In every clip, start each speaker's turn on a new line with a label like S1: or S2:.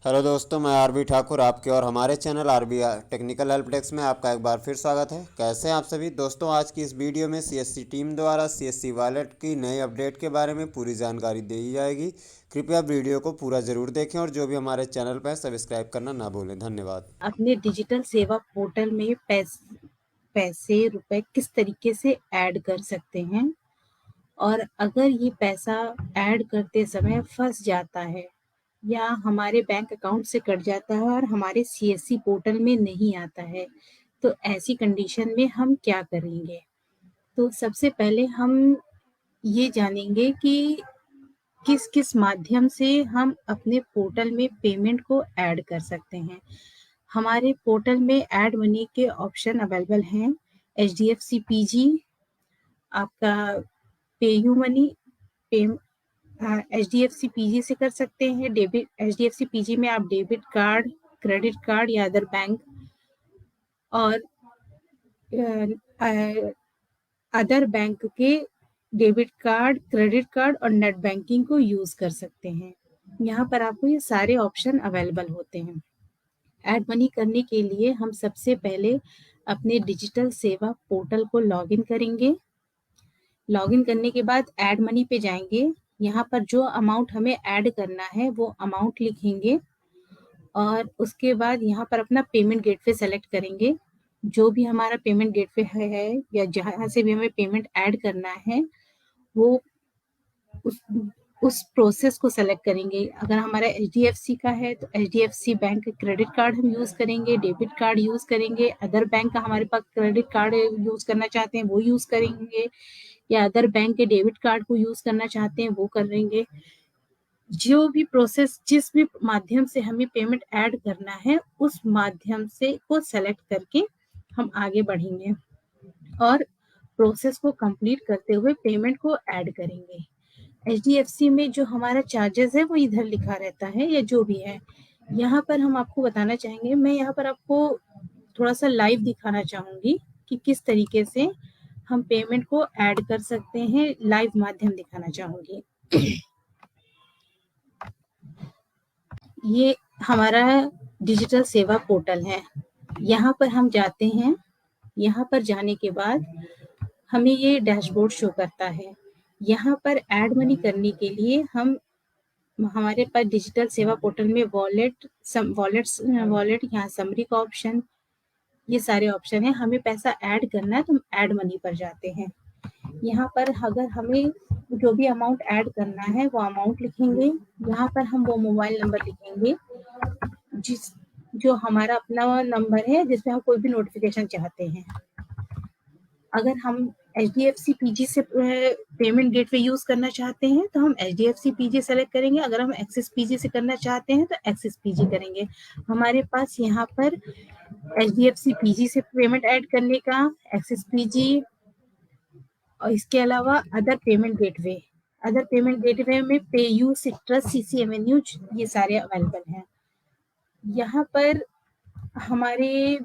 S1: Hello दोस्तों, मैं RB Thakur आपके और हमारे channel RB technical help desk में आपका एक बार फिर स्वागत है। कैसे हैं आप सभी दोस्तों। आज की इस वीडियो में सीएससी टीम द्वारा सीएससी वॉलेट की नई अपडेट के बारे में पूरी जानकारी दी जाएगी। कृपया वीडियो को पूरा ज़रूर देखें और जो भी हमारे चैनल पर सब्सक्राइब करना ना भूलें। धन्यवाद।
S2: अपने डिजिटल सेवा पोर्टल में पैसे रुपए किस तरीके से ऐड कर सकते हैं, और अगर ये पैसा ऐड करते समय फंस जाता है या हमारे बैंक अकाउंट से कट जाता है और हमारे सीएससी पोर्टल में नहीं आता है, तो ऐसी कंडीशन में हम क्या करेंगे। तो सबसे पहले हम ये जानेंगे कि किस किस माध्यम से हम अपने पोर्टल में पेमेंट को ऐड कर सकते हैं। हमारे पोर्टल में ऐड मनी के ऑप्शन अवेलेबल हैं। एचडीएफसी पीजी, आपका पेयू मनी, पे एचडीएफसी पीजी से कर सकते हैं। डेबिट एचडीएफसी पीजी में आप डेबिट कार्ड, क्रेडिट कार्ड या अदर बैंक और अदर बैंक के डेबिट कार्ड, क्रेडिट कार्ड और नेट बैंकिंग को यूज कर सकते हैं। यहाँ पर आपको ये सारे ऑप्शन अवेलेबल होते हैं। ऐड मनी करने के लिए हम सबसे पहले अपने डिजिटल सेवा पोर्टल को लॉगिन करेंगे। लॉगिन करने के बाद ऐड मनी पे जाएंगे। यहाँ पर जो अमाउंट हमें ऐड करना है वो अमाउंट लिखेंगे और उसके बाद यहाँ पर अपना पेमेंट गेटवे सेलेक्ट करेंगे। जो भी हमारा पेमेंट गेटवे है या जहाँ से भी हमें पेमेंट ऐड करना है वो उस उस प्रोसेस को सेलेक्ट करेंगे। अगर हमारा एचडीएफसी का है तो एचडीएफसी बैंक क्रेडिट कार्ड हम यूज करेंगे, डेबिट कार्ड यूज करेंगे। अदर बैंक का हमारे पास क्रेडिट कार्ड यूज करना चाहते हैं वो यूज करेंगे, या अदर बैंक के डेबिट कार्ड को यूज करना चाहते हैं वो करेंगे। जो भी प्रोसेस, जिस भी माध्यम से हमें पेमेंट ऐड करना है उस माध्यम से को सेलेक्ट करके हम आगे बढ़ेंगे और प्रोसेस को कंप्लीट करते हुए पेमेंट को ऐड करेंगे। एचडीएफसी में जो हमारा चार्जेस है वो इधर लिखा रहता है या जो भी है। यहाँ पर हम आपको बताना चाहेंगे, मैं यहाँ पर आपको थोड़ा सा लाइव दिखाना चाहूंगी कि किस तरीके से हम पेमेंट को ऐड कर सकते हैं। लाइव माध्यम दिखाना चाहूंगी। ये हमारा डिजिटल सेवा पोर्टल है। यहाँ पर हम जाते हैं। यहाँ पर जाने के बाद हमें ये डैशबोर्ड शो करता है। यहाँ पर ऐड मनी करने के लिए हमारे पास डिजिटल सेवा पोर्टल में वॉलेट यहाँ समरी का ऑप्शन, ये सारे ऑप्शन है। हमें पैसा ऐड करना है तो हम ऐड मनी पर जाते हैं। यहाँ पर अगर हमें जो भी अमाउंट ऐड करना है वो अमाउंट लिखेंगे। यहाँ पर हम वो मोबाइल नंबर लिखेंगे जिस जो हमारा अपना नंबर है जिसमें हम कोई भी नोटिफिकेशन चाहते हैं। अगर हम एचडीएफसी पीजी से पेमेंट गेटवे यूज करना चाहते हैं तो हम एचडीएफसी पीजी सेलेक्ट करेंगे। अगर हम एक्सिस पीजी से करना चाहते हैं तो एक्सिस पीजी करेंगे। हमारे पास यहाँ पर एचडीएफसी पीजी से पेमेंट ऐड करने का, एक्सिस पीजी और इसके अलावा अदर पेमेंट गेटवे में पेयू, सिट्रस, सीसी एवेन्यू, ये सारे अवेलेबल हैं। यहाँ पर हमारे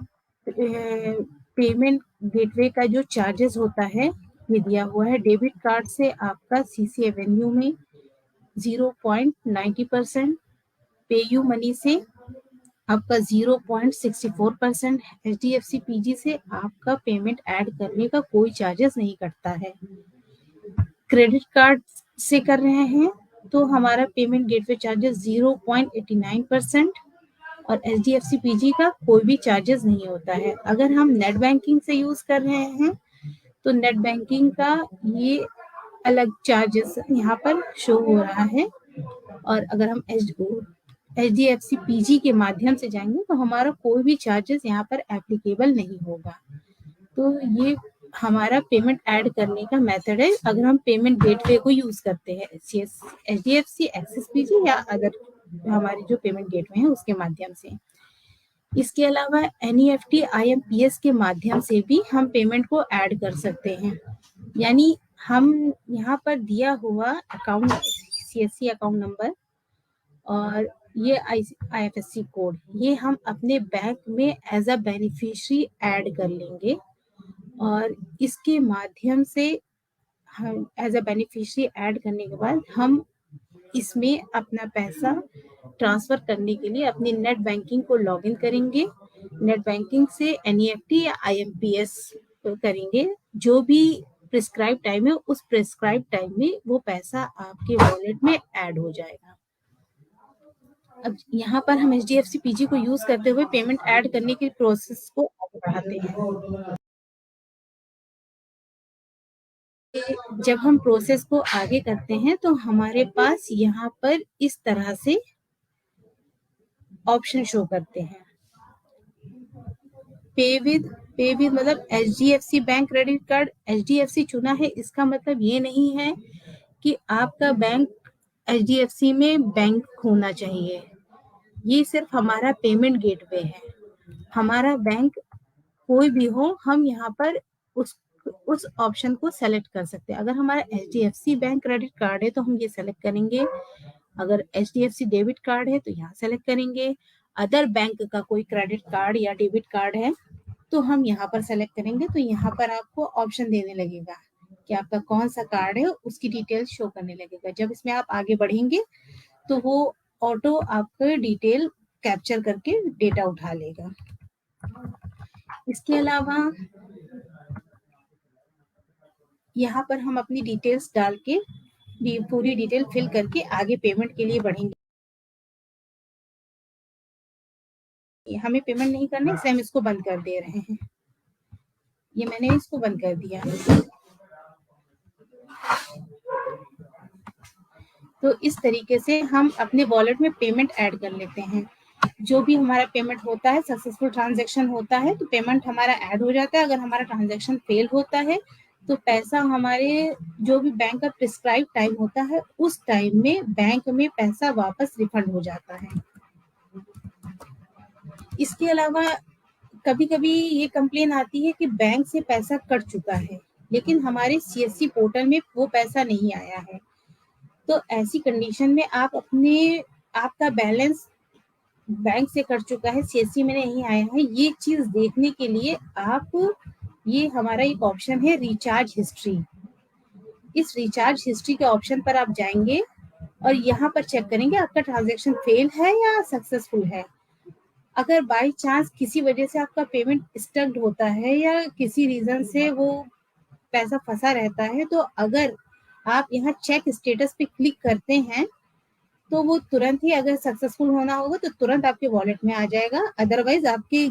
S2: पेमेंट गेटवे का जो चार्जेस होता है ये दिया हुआ है। डेबिट कार्ड से आपका सीसी एवेन्यू में 0.90%, पेयू मनी से आपका 0.64%, एचडीएफसी पीजी से आपका पेमेंट ऐड करने का कोई चार्जेस नहीं कटता है। क्रेडिट कार्ड से कर रहे हैं तो हमारा पेमेंट गेटवे चार्जेस 0.89% और एचडीएफसी पीजी का कोई भी चार्जेस नहीं होता है। अगर हम नेट बैंकिंग से यूज कर रहे हैं तो नेट बैंकिंग का ये अलग चार्जेस यहाँ पर शो हो रहा है। और अगर हम एचडीएफसी पीजी के माध्यम से जाएंगे तो हमारा कोई भी चार्जेस यहाँ पर एप्लीकेबल नहीं होगा। तो ये हमारा पेमेंट ऐड करने का मेथड है अगर हम पेमेंट गेटवे को यूज करते हैं, एचडीएफसी, एक्सिस पीजी या अदर हमारे जो पेमेंट गेटवे हैं उसके माध्यम से। इसके अलावा एनईएफटी, आईएमपीएस के माध्यम से भी हम पेमेंट को ऐड कर सकते हैं। यानी हम यहाँ पर दिया हुआ अकाउंट, सीएससी अकाउंट नंबर और ये आईएफएससी कोड, ये हम अपने बैंक में एज अ बेनिफिशियरी ऐड कर लेंगे और इसके माध्यम से हम एज अ बेनिफिशियरी ऐड करने के बाद हम इसमें अपना पैसा ट्रांसफर करने के लिए अपनी नेट बैंकिंग को लॉगिन करेंगे। नेट बैंकिंग से एनईएफटी या आईएमपीएस करेंगे। जो भी प्रिस्क्राइब टाइम है, उस प्रिस्क्राइब टाइम में वो पैसा आपके वॉलेट में ऐड हो जाएगा। अब यहाँ पर हम एचडीएफसी पीजी को यूज करते हुए पेमेंट ऐड करने की प्रोसेस को आगे बढ़ाते हैं। जब हम प्रोसेस को आगे करते हैं तो हमारे पास यहाँ पर इस तरह से ऑप्शन शो करते हैं। पे विद मतलब HDFC bank credit card, HDFC चुना है, इसका मतलब ये नहीं है कि आपका बैंक एचडीएफसी में बैंक होना चाहिए। ये सिर्फ हमारा पेमेंट गेटवे है। हमारा बैंक कोई भी हो, हम यहाँ पर उस ऑप्शन को सेलेक्ट कर सकते हैं। अगर हमारा एचडीएफसी बैंक क्रेडिट कार्ड है तो हम ये सेलेक्ट करेंगे। अगर एचडीएफसी डेबिट कार्ड है तो यहाँ सेलेक्ट करेंगे। अदर बैंक का कोई क्रेडिट कार्ड या डेबिट कार्ड है तो हम यहाँ पर सेलेक्ट करेंगे। तो यहाँ पर आपको ऑप्शन देने लगेगा कि आपका कौन सा कार्ड है, उसकी डिटेल शो करने लगेगा। जब इसमें आप आगे बढ़ेंगे तो वो ऑटो आपका डिटेल कैप्चर करके डेटा उठा लेगा। इसके अलावा यहाँ पर हम अपनी डिटेल्स डाल के पूरी डिटेल फिल करके आगे पेमेंट के लिए बढ़ेंगे। हमें पेमेंट नहीं करना, इसलिए हम इसको बंद कर दे रहे हैं। ये मैंने इसको बंद कर दिया। तो इस तरीके से हम अपने वॉलेट में पेमेंट ऐड कर लेते हैं। जो भी हमारा पेमेंट होता है, सक्सेसफुल ट्रांजैक्शन होता है तो पेमेंट हमारा ऐड हो जाता है। अगर हमारा ट्रांजैक्शन फेल होता है तो पैसा हमारे जो भी बैंक का प्रिस्क्राइब टाइम होता है उस टाइम में बैंक में पैसा वापस रिफंड हो जाता है। इसके अलावा कभी कभी ये कंप्लेन आती है कि बैंक से पैसा कट चुका है लेकिन हमारे सीएससी पोर्टल में वो पैसा नहीं आया है। तो ऐसी कंडीशन में आपका बैलेंस बैंक से कट चुका है, सीएससी में नहीं आया है, ये चीज देखने के लिए ये हमारा एक ऑप्शन है रिचार्ज हिस्ट्री। इस रिचार्ज हिस्ट्री के ऑप्शन पर आप जाएंगे और यहाँ पर चेक करेंगे आपका ट्रांजैक्शन फेल है या सक्सेसफुल है। अगर बाय चांस किसी वजह से आपका पेमेंट स्टक्ड होता है या किसी रीजन से वो पैसा फंसा रहता है तो अगर आप यहाँ चेक स्टेटस पे क्लिक करते हैं तो वो तुरंत ही, अगर सक्सेसफुल होना होगा तो तुरंत आपके वॉलेट में आ जाएगा। अदरवाइज आपके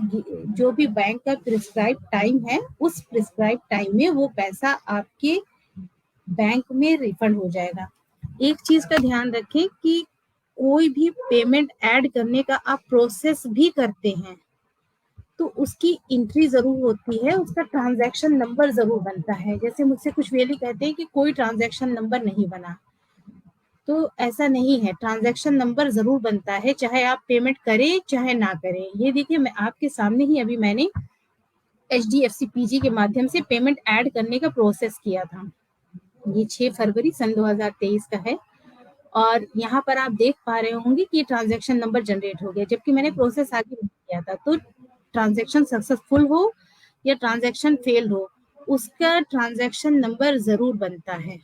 S2: जो भी बैंक का प्रिस्क्राइब टाइम है उस प्रिस्क्राइब टाइम में वो पैसा आपके बैंक में रिफंड हो जाएगा। एक चीज का ध्यान रखें कि कोई भी पेमेंट ऐड करने का आप प्रोसेस भी करते हैं तो उसकी एंट्री जरूर होती है, उसका ट्रांजैक्शन नंबर जरूर बनता है। जैसे मुझसे कुछ वेली कहते हैं कि कोई ट्रांजैक्शन नंबर नहीं बना, तो ऐसा नहीं है, ट्रांजैक्शन नंबर जरूर बनता है, चाहे आप पेमेंट करें चाहे ना करें। ये देखिए, मैं आपके सामने ही अभी मैंने एचडीएफसी पीजी के माध्यम से पेमेंट ऐड करने का प्रोसेस किया था। ये 6 फरवरी सन 2023 का है और यहाँ पर आप देख पा रहे होंगे कि ट्रांजैक्शन नंबर जनरेट हो गया, जबकि मैंने प्रोसेस आगे नहीं किया था। तो ट्रांजैक्शन सक्सेसफुल हो या ट्रांजैक्शन फेल हो, उसका ट्रांजैक्शन नंबर जरूर बनता है।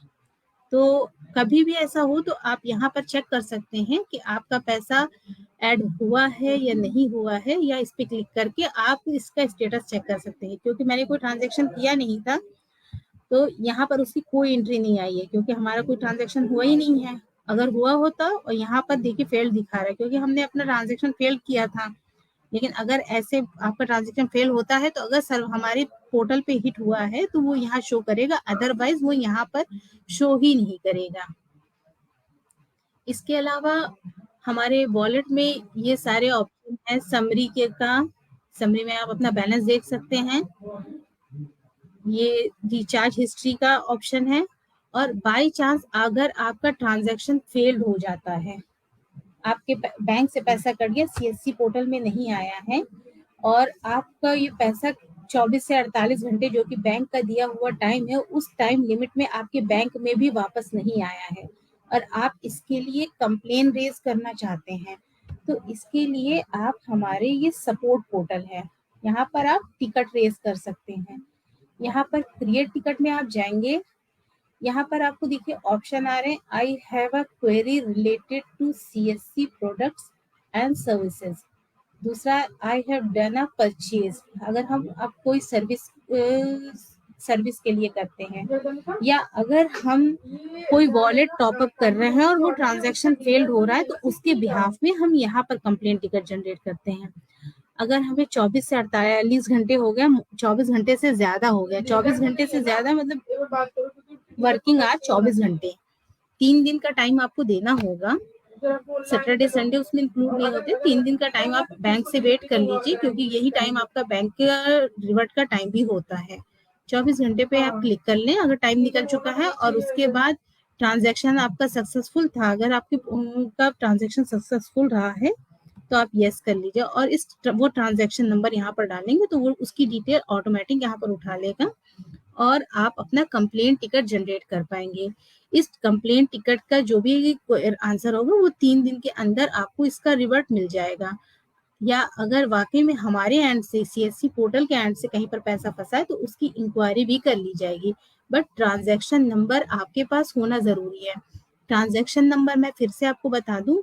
S2: तो कभी भी ऐसा हो तो आप यहाँ पर चेक कर सकते हैं कि आपका पैसा ऐड हुआ है या नहीं हुआ है, या इस पे क्लिक करके आप इसका स्टेटस चेक कर सकते हैं। क्योंकि मैंने कोई ट्रांजैक्शन किया नहीं था तो यहाँ पर उसकी कोई एंट्री नहीं आई है, क्योंकि हमारा कोई ट्रांजैक्शन हुआ ही नहीं है। अगर हुआ होता और यहाँ पर देखिए फेल दिखा रहा है क्योंकि हमने अपना ट्रांजैक्शन फेल किया था। लेकिन अगर ऐसे आपका ट्रांजैक्शन फेल होता है तो अगर सर हमारे पोर्टल पे हिट हुआ है तो वो यहाँ शो करेगा, अदरवाइज वो यहाँ पर शो ही नहीं करेगा। इसके अलावा हमारे वॉलेट में ये सारे ऑप्शन है। समरी में आप अपना बैलेंस देख सकते हैं। ये रिचार्ज हिस्ट्री का ऑप्शन है। और बाय चांस अगर आपका ट्रांजैक्शन फेल्ड हो जाता है, आपके बैंक से पैसा कट गया, सीएससी पोर्टल में नहीं आया है और आपका ये पैसा 24 से 48 घंटे जो कि बैंक का दिया हुआ टाइम है उस टाइम लिमिट में आपके बैंक में भी वापस नहीं आया है और आप इसके लिए कंप्लेन रेज करना चाहते हैं, तो इसके लिए आप हमारे ये सपोर्ट पोर्टल है, यहाँ पर आप टिकट रेज कर सकते हैं। यहाँ पर क्रिएट टिकट में आप जाएंगे, यहाँ पर आपको देखिए ऑप्शन आ रहे हैं, I have a query related to CSC products and services. दूसरा, I have done a purchase, अगर हम अब कोई सर्विस के लिए करते हैं, या अगर हम कोई वॉलेट टॉप अप कर रहे हैं और वो ट्रांजैक्शन फेल्ड हो रहा है, तो उसके बिहाफ में हम यहाँ पर कंप्लेंट टिकट जनरेट करते हैं। अगर हमें 24 से 48 घंटे हो गया, 24 घंटे से ज्यादा हो गया, 24 घंटे से ज्यादा मतलब वर्किंग आवर 24 घंटे, 3 दिन का टाइम आपको देना होगा। सैटरडे संडे उसमें इंक्लूड नहीं होते। 3 दिन का टाइम आप बैंक से वेट कर लीजिए, क्योंकि यही टाइम आपका बैंक का रिवर्ट का टाइम भी होता है। 24 घंटे पे आप क्लिक कर लें अगर टाइम निकल चुका है, और उसके बाद ट्रांजैक्शन आपका सक्सेसफुल था, अगर आपके का ट्रांजैक्शन सक्सेसफुल रहा है तो आप यस कर लीजिए, और वो ट्रांजैक्शन नंबर यहाँ पर डालेंगे तो वो उसकी डिटेल ऑटोमेटिक यहाँ पर उठा लेगा और आप अपना कंप्लेंट टिकट जनरेट कर पाएंगे। इस कंप्लेंट टिकट का जो भी आंसर होगा वो 3 दिन के अंदर आपको इसका रिवर्ट मिल जाएगा। या अगर वाकई में हमारे एंड से, सीएससी पोर्टल के एंड से कहीं पर पैसा फंसा है, तो उसकी इंक्वायरी भी कर ली जाएगी। बट ट्रांजैक्शन नंबर आपके पास होना जरूरी है। ट्रांजैक्शन नंबर मैं फिर से आपको बता दूं,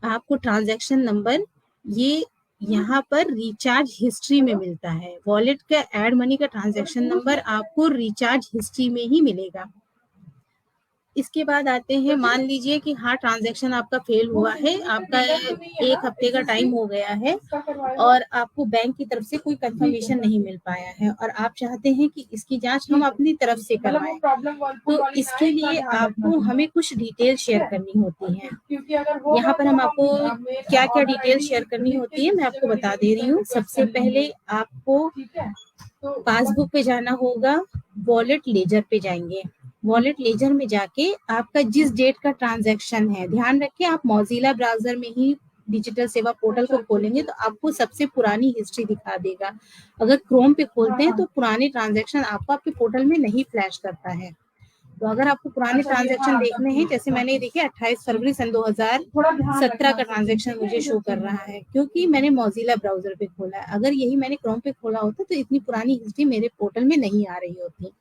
S2: आपको ट्रांजैक्शन नंबर ये यहाँ पर रिचार्ज हिस्ट्री में मिलता है। वॉलेट का एड मनी का ट्रांजैक्शन नंबर आपको रिचार्ज हिस्ट्री में ही मिलेगा। इसके बाद आते हैं, मान लीजिए कि हाँ ट्रांजैक्शन आपका फेल हुआ है, आपका 1 हफ्ते का टाइम हो गया है और आपको बैंक की तरफ से कोई कंफर्मेशन नहीं मिल पाया है, और आप चाहते हैं कि इसकी जांच हम अपनी तरफ से करवाएं, तो इसके लिए आपको हमें कुछ डिटेल शेयर करनी होती है। यहाँ पर हम आपको क्या क्या डिटेल शेयर करनी होती है मैं आपको बता दे रही हूँ। सबसे पहले आपको पासबुक पे जाना होगा, वॉलेट लेजर पे जाएंगे। वॉलेट लेजर में जाके आपका जिस डेट का ट्रांजैक्शन है, ध्यान रखिए आप मौजिला ब्राउजर में ही डिजिटल सेवा पोर्टल को खोलेंगे तो आपको सबसे पुरानी हिस्ट्री दिखा देगा। अगर क्रोम पे खोलते हैं तो पुराने ट्रांजैक्शन आपको आपके पोर्टल में नहीं फ्लैश करता है। तो अगर आपको पुराने ट्रांजैक्शन देखने हैं, जैसे मैंने देखिए 28 फरवरी सन 2017 का ट्रांजैक्शन मुझे शो कर रहा है, क्योंकि मैंने मौजिला ब्राउजर पे खोला है। अगर यही मैंने क्रोम पे खोला होता तो इतनी पुरानी हिस्ट्री मेरे पोर्टल में नहीं आ रही होती।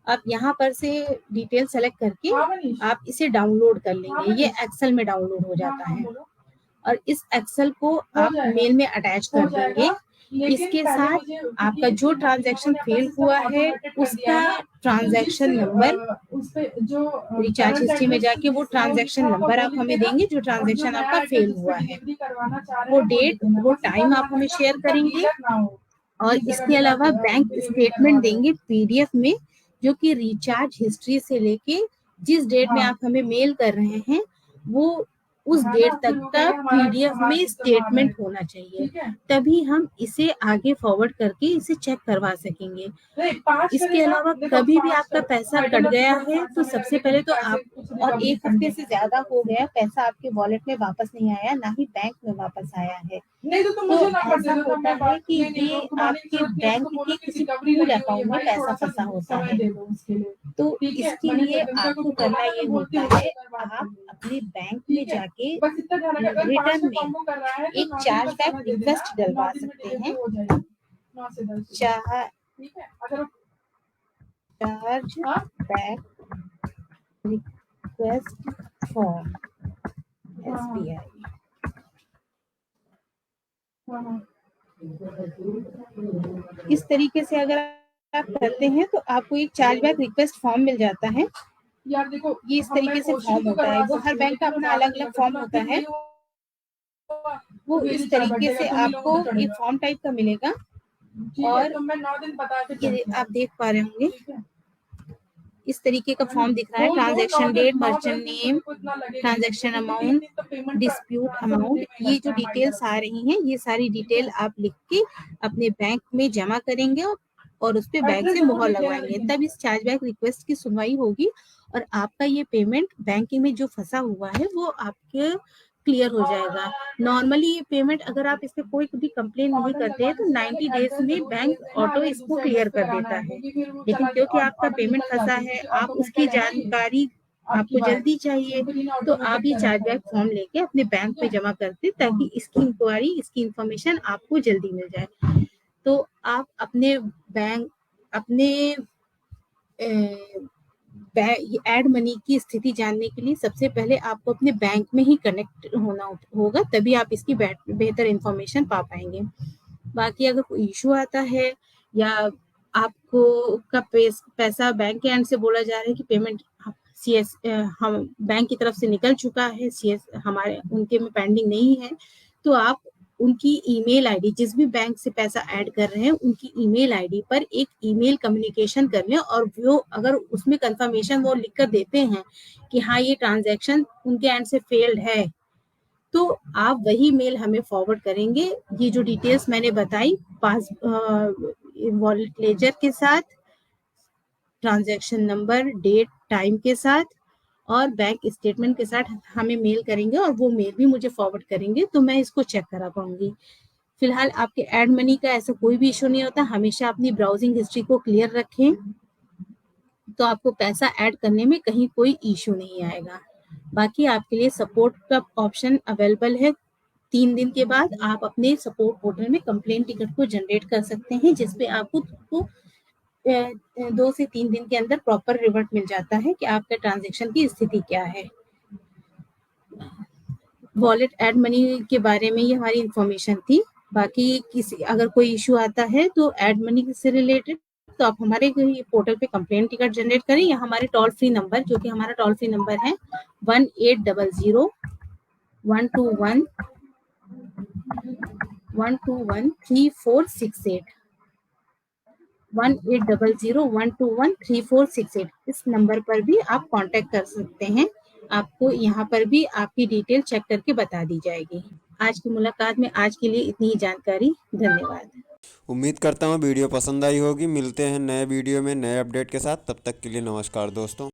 S2: आप यहाँ पर से डिटेल सेलेक्ट करके आप इसे डाउनलोड कर लेंगे। ये एक्सेल में डाउनलोड हो जाता है और इस एक्सेल को आप मेल में अटैच कर देंगे। इसके साथ आपका जो ट्रांजैक्शन फेल हुआ है उसका ट्रांजैक्शन नंबर, रिचार्ज हिस्ट्री में जाके वो ट्रांजैक्शन नंबर आप हमें देंगे जो ट्रांजैक्शन आपका फेल हुआ है, वो डेट, वो टाइम आप हमें शेयर करेंगे, और इसके अलावा बैंक स्टेटमेंट देंगे पीडीएफ में, जो कि रिचार्ज हिस्ट्री से लेके जिस डेट में आप हमें मेल कर रहे हैं वो उस डेट तक का पीडीएफ में स्टेटमेंट होना चाहिए, तभी हम इसे आगे फॉरवर्ड करके इसे चेक करवा सकेंगे। इसके अलावा कभी भी आपका पैसा कट गया है तो सबसे पहले तो आप, और 1 हफ्ते से ज्यादा हो गया पैसा आपके वॉलेट में वापस नहीं आया, ना ही बैंक में वापस आया है, तो ऐसा होता है कि ये आपके बैंक के किसी पूल अकाउंट में पैसा फंसा होता है। तो इसके लिए आपको करना ये होता है, आप अपने बैंक में जाके रिटर्न में एक चार्ज बैक रिक्वेस्ट डलवा सकते हैं। Charge back request for SBI. इस तरीके से अगर आप करते हैं तो आपको एक चार्जबैक रिक्वेस्ट फॉर्म मिल जाता है। यार देखो ये इस तरीके से फॉर्म होता है, वो हर बैंक का अपना अलग अलग फॉर्म होता है। वो इस तरीके से आपको एक फॉर्म टाइप का मिलेगा, और आप देख पा रहे होंगे इस तरीके का फॉर्म दिख रहा है। Transaction date, merchant name, transaction amount, dispute amount, ये जो डिटेल्स आ रही हैं ये सारी डिटेल आप लिख के अपने बैंक में जमा करेंगे और उस पे बैंक से मोहर लगवाएंगे, तब इस चार्जबैक रिक्वेस्ट की सुनवाई होगी और आपका ये पेमेंट बैंकिंग में जो फंसा हुआ है वो आपके क्लियर हो जाएगा। नॉर्मली ये पेमेंट अगर आप इस पे कोई भी कंप्लेन नहीं करते हैं तो 90 डेज में बैंक ऑटो इसको क्लियर कर देता है, लेकिन क्योंकि आपका पेमेंट फंसा है, आप उसकी जानकारी आपको जल्दी चाहिए, तो आप ये चार्जबैक फॉर्म लेके अपने बैंक में जमा करते ताकि इसकी इंक्वायरी, इसकी इंफॉर्मेशन आपको जल्दी मिल जाए। तो आप अपने बैंक, अपने एड मनी की स्थिति जानने के लिए सबसे पहले आपको अपने बैंक में ही कनेक्ट होना होगा, तभी आप इसकी बेहतर इंफॉर्मेशन पा पाएंगे। बाकी अगर कोई इशू आता है या आपको का पैसा बैंक के एंड से बोला जा रहा है कि पेमेंट सीएस हम बैंक की तरफ से निकल चुका है, सीएस हमारे उनके में पेंडिंग नहीं है, तो आप उनकी ईमेल आईडी, जिस भी बैंक से पैसा ऐड कर रहे हैं उनकी ईमेल आईडी पर एक ईमेल कम्युनिकेशन कर लें, और वो अगर उसमें कंफर्मेशन वो लिख कर देते हैं कि हाँ ये ट्रांजैक्शन उनके एंड से फेल्ड है, तो आप वही मेल हमें फॉरवर्ड करेंगे। ये जो डिटेल्स मैंने बताई, पास वॉलेट लेजर के साथ, ट्रांजैक्शन नंबर, डेट, टाइम के साथ और बैंक स्टेटमेंट के साथ हमें मेल करेंगे, और वो मेल भी मुझे फॉरवर्ड करेंगे तो मैं इसको चेक करा पाऊंगी। फिलहाल आपके एड मनी का ऐसा कोई भी इशू नहीं होता। हमेशा अपनी ब्राउजिंग हिस्ट्री को क्लियर रखें, तो आपको पैसा ऐड करने में कहीं कोई इशू नहीं आएगा। बाकी आपके लिए सपोर्ट का ऑप्शन अवेलेबल है। 3 दिन के बाद आप अपने सपोर्ट पोर्टल में कंप्लेंट टिकट को जनरेट कर सकते हैं, जिसपे आपको 2 से 3 दिन के अंदर प्रॉपर रिवर्ट मिल जाता है कि आपके ट्रांजैक्शन की स्थिति क्या है। वॉलेट एड मनी के बारे में ये हमारी इंफॉर्मेशन थी। बाकी अगर कोई इशू आता है तो एड मनी से रिलेटेड, तो आप हमारे पोर्टल पे कंप्लेंट टिकट जनरेट करें, या हमारे टोल फ्री नंबर, जो कि हमारा टोल फ्री नंबर है 1800 121 3468, 1800 इस नंबर पर भी आप कांटेक्ट कर सकते हैं। आपको यहाँ पर भी आपकी डिटेल चेक करके बता दी जाएगी। आज की मुलाकात में आज के लिए इतनी ही जानकारी। धन्यवाद।
S1: उम्मीद करता हूँ वीडियो पसंद आई होगी। मिलते हैं नए वीडियो में नए अपडेट के साथ, तब तक के लिए नमस्कार दोस्तों।